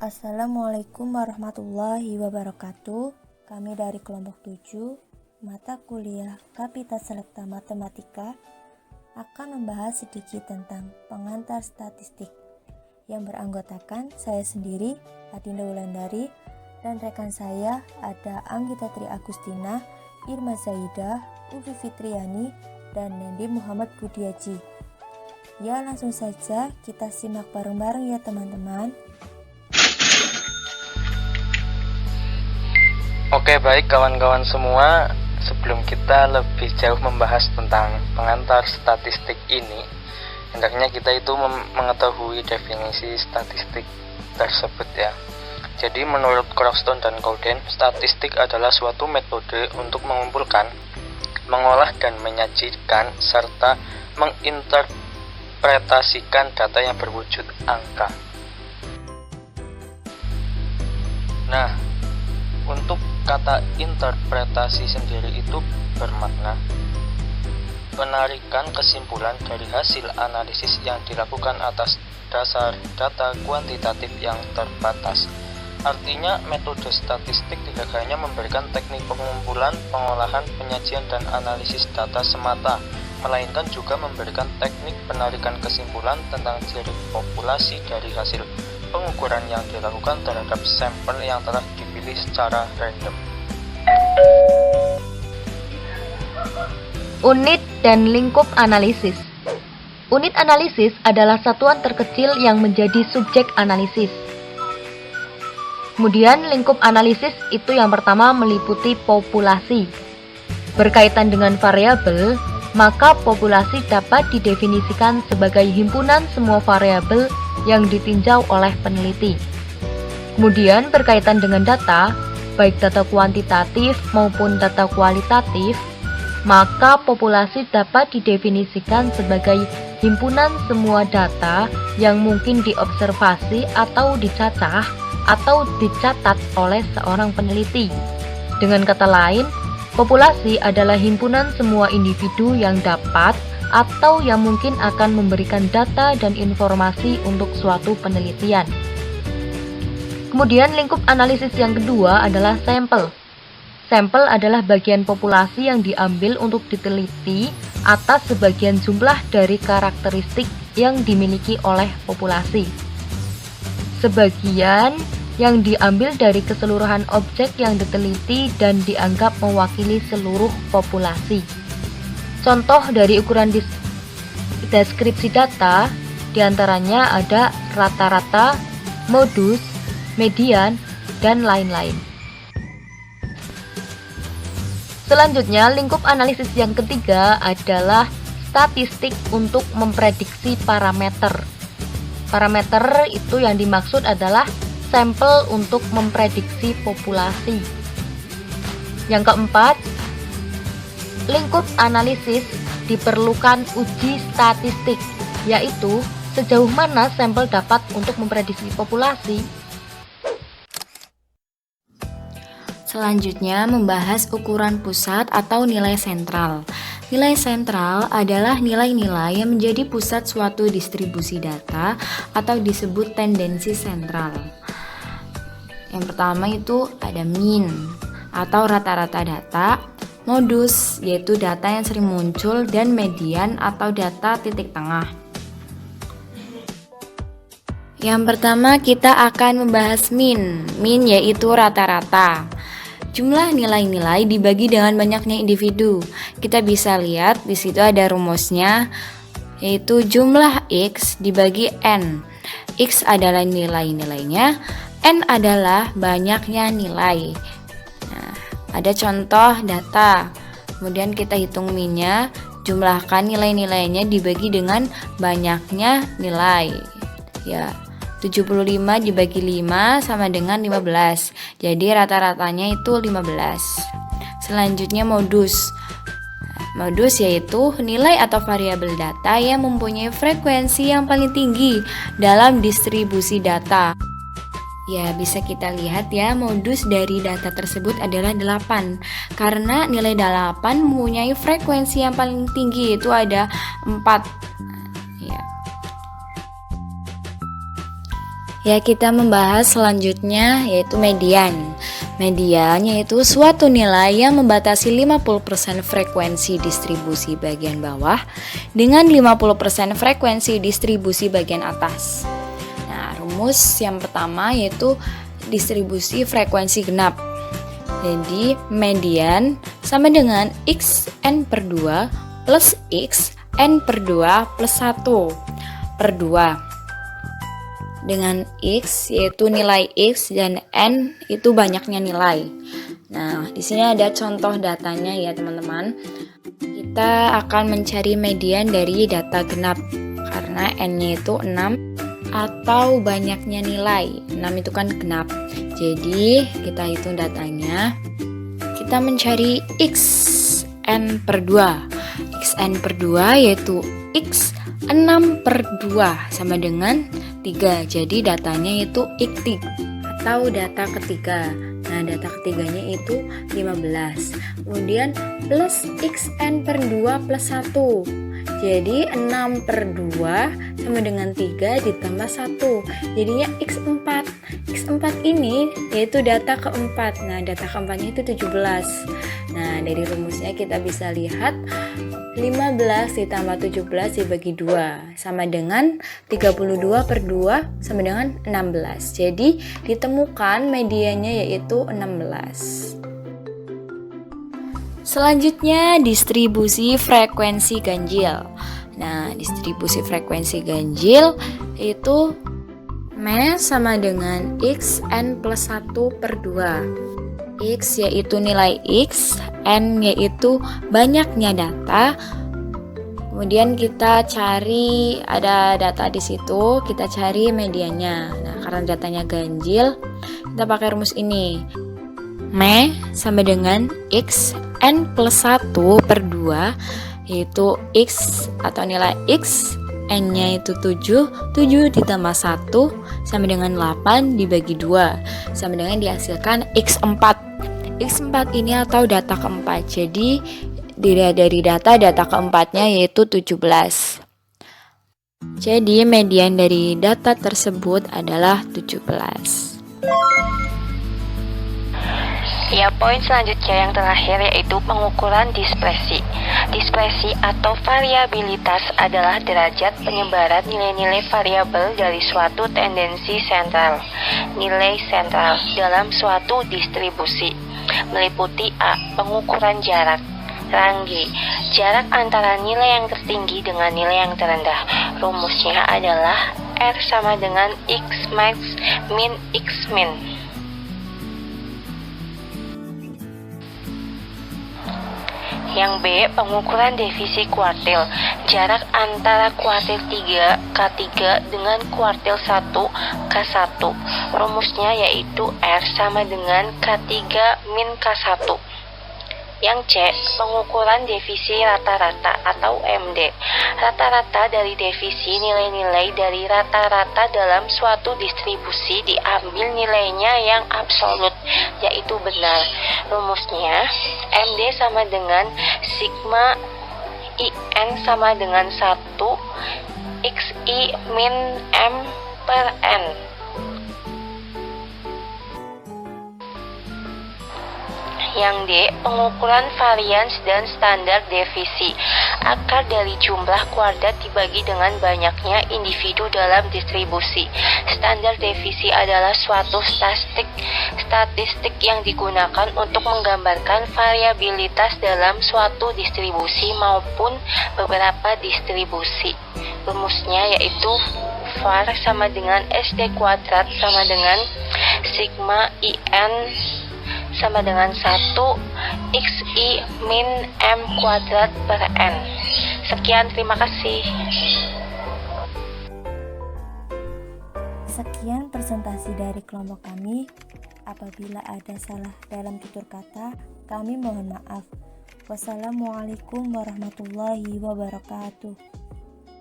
Assalamualaikum warahmatullahi wabarakatuh. Kami dari kelompok 7, mata kuliah Kapita Selekta Matematika, akan membahas sedikit tentang pengantar statistik yang beranggotakan saya sendiri, Adinda Wulandari, dan rekan saya ada Anggita Tri Agustina, Irma Zaidah, Uvi Fitriani, dan Nendi Muhammad Budiaji. Ya, langsung saja kita simak bareng-bareng ya teman-teman. Oke, baik kawan-kawan semua, sebelum kita lebih jauh membahas tentang pengantar statistik ini, hendaknya kita itu mengetahui definisi statistik tersebut ya. Jadi menurut Croston dan Cowden, statistik adalah suatu metode untuk mengumpulkan, mengolah dan menyajikan serta menginterpretasikan data yang berwujud angka. Nah, untuk kata interpretasi sendiri itu bermakna penarikan kesimpulan dari hasil analisis yang dilakukan atas dasar data kuantitatif yang terbatas. Artinya, metode statistik tidak hanya memberikan teknik pengumpulan, pengolahan, penyajian, dan analisis data semata, melainkan juga memberikan teknik penarikan kesimpulan tentang ciri populasi dari hasil pengukuran yang dilakukan terhadap sampel yang telah dipilih secara random. Unit dan lingkup analisis. Unit analisis adalah satuan terkecil yang menjadi subjek analisis. Kemudian lingkup analisis itu yang pertama meliputi populasi. Berkaitan dengan variabel, maka populasi dapat didefinisikan sebagai himpunan semua variabel yang ditinjau oleh peneliti. Kemudian berkaitan dengan data, baik data kuantitatif maupun data kualitatif, maka populasi dapat didefinisikan sebagai himpunan semua data yang mungkin diobservasi atau dicacah atau dicatat oleh seorang peneliti. Dengan kata lain, populasi adalah himpunan semua individu yang dapat atau yang mungkin akan memberikan data dan informasi untuk suatu penelitian. Kemudian lingkup analisis yang kedua adalah sampel. Sampel adalah bagian populasi yang diambil untuk diteliti atas sebagian jumlah dari karakteristik yang dimiliki oleh populasi. Sebagian yang diambil dari keseluruhan objek yang diteliti dan dianggap mewakili seluruh populasi. Contoh dari ukuran deskripsi data diantaranya ada rata-rata, modus, median, dan lain-lain. Selanjutnya, lingkup analisis yang ketiga adalah statistik untuk memprediksi parameter. Parameter itu yang dimaksud adalah sampel untuk memprediksi populasi. Yang keempat, lingkup analisis diperlukan uji statistik, yaitu sejauh mana sampel dapat untuk memprediksi populasi. Selanjutnya membahas ukuran pusat atau nilai sentral. Nilai sentral adalah nilai-nilai yang menjadi pusat suatu distribusi data atau disebut tendensi sentral. Yang pertama itu ada mean atau rata-rata data, modus yaitu data yang sering muncul, dan median atau data titik tengah. Yang pertama kita akan membahas mean. Mean yaitu rata-rata. Jumlah nilai-nilai dibagi dengan banyaknya individu. Kita bisa lihat di situ ada rumusnya, yaitu jumlah X dibagi N. X adalah nilai-nilainya, N adalah banyaknya nilai. Nah, ada contoh data. Kemudian kita hitung min-nya, jumlahkan nilai-nilainya dibagi dengan banyaknya nilai. Ya, 75 dibagi 5 sama dengan 15. Jadi rata-ratanya itu 15. Selanjutnya modus. Modus yaitu nilai atau variabel data yang mempunyai frekuensi yang paling tinggi dalam distribusi data. Ya, bisa kita lihat ya, modus dari data tersebut adalah 8. Karena nilai 8 mempunyai frekuensi yang paling tinggi, yaitu ada 4. Ya. Ya, kita membahas selanjutnya yaitu median. Median yaitu suatu nilai yang membatasi 50% frekuensi distribusi bagian bawah dengan 50% frekuensi distribusi bagian atas. Nah, rumus yang pertama yaitu distribusi frekuensi genap. Jadi, median sama dengan xn per 2 plus x n per 2 plus 1 per 2. Dengan x yaitu nilai x dan n itu banyaknya nilai. Nah, di sini ada contoh datanya ya teman-teman. Kita akan mencari median dari data genap karena n-nya itu 6 atau banyaknya nilai. 6 itu kan genap. Jadi, kita hitung datanya. Kita mencari xn per 2. Xn per 2 yaitu x 6 per 2 sama dengan 3. Jadi datanya itu x3 atau data ketiga. Nah, data ketiganya itu 15. Kemudian plus xn per 2 plus 1. Jadi 6 per 2 sama dengan 3 ditambah 1. Jadinya x4. X4 ini yaitu data keempat. Nah, data keempatnya itu 17. Nah, dari rumusnya kita bisa lihat 15 ditambah 17 dibagi 2 sama dengan 32 per 2 sama dengan 16. Jadi ditemukan mediannya yaitu 16. Selanjutnya distribusi frekuensi ganjil. Nah, distribusi frekuensi ganjil itu M sama dengan xn plus 1 per 2. X yaitu nilai X, N yaitu banyaknya data. Kemudian kita cari, ada data di situ, kita cari mediannya. Nah, karena datanya ganjil, kita pakai rumus ini. M sama dengan X, N plus 1 per 2, yaitu X atau nilai X, N-nya itu 7, 7 ditambah 1 sama dengan 8 dibagi 2 sama dengan dihasilkan X4. X4 ini atau data keempat. Jadi dari data keempatnya yaitu 17. Jadi median dari data tersebut adalah 17. Ya, poin selanjutnya yang terakhir yaitu pengukuran dispersi. Dispersi atau variabilitas adalah derajat penyebaran nilai-nilai variabel dari suatu tendensi sentral, nilai sentral dalam suatu distribusi. Meliputi A. Pengukuran jarak. Rang G. Jarak antara nilai yang tertinggi dengan nilai yang terendah. Rumusnya adalah R sama dengan X max min X min. Yang B, pengukuran divisi kuartil. Jarak antara kuartil 3 K3 dengan kuartil 1 K1. Rumusnya yaitu R sama dengan K3 min K1. Yang C, pengukuran divisi rata-rata atau MD. Rata-rata dari divisi nilai-nilai dari rata-rata dalam suatu distribusi diambil nilainya yang absolut, yaitu benar. Rumusnya, MD sama dengan sigma IN sama dengan 1 XI min M per N. Yang D, pengukuran varians dan standar devisi. Akar dari jumlah kuadrat dibagi dengan banyaknya individu dalam distribusi. Standar devisi adalah suatu statistik yang digunakan untuk menggambarkan variabilitas dalam suatu distribusi maupun beberapa distribusi. Rumusnya yaitu var sama dengan SD kuadrat sama dengan sigma IN sama dengan 1 XI min M kuadrat per N. Sekian, terima kasih. Sekian presentasi dari kelompok kami. Apabila ada salah dalam tutur kata, kami mohon maaf. Wassalamualaikum warahmatullahi wabarakatuh.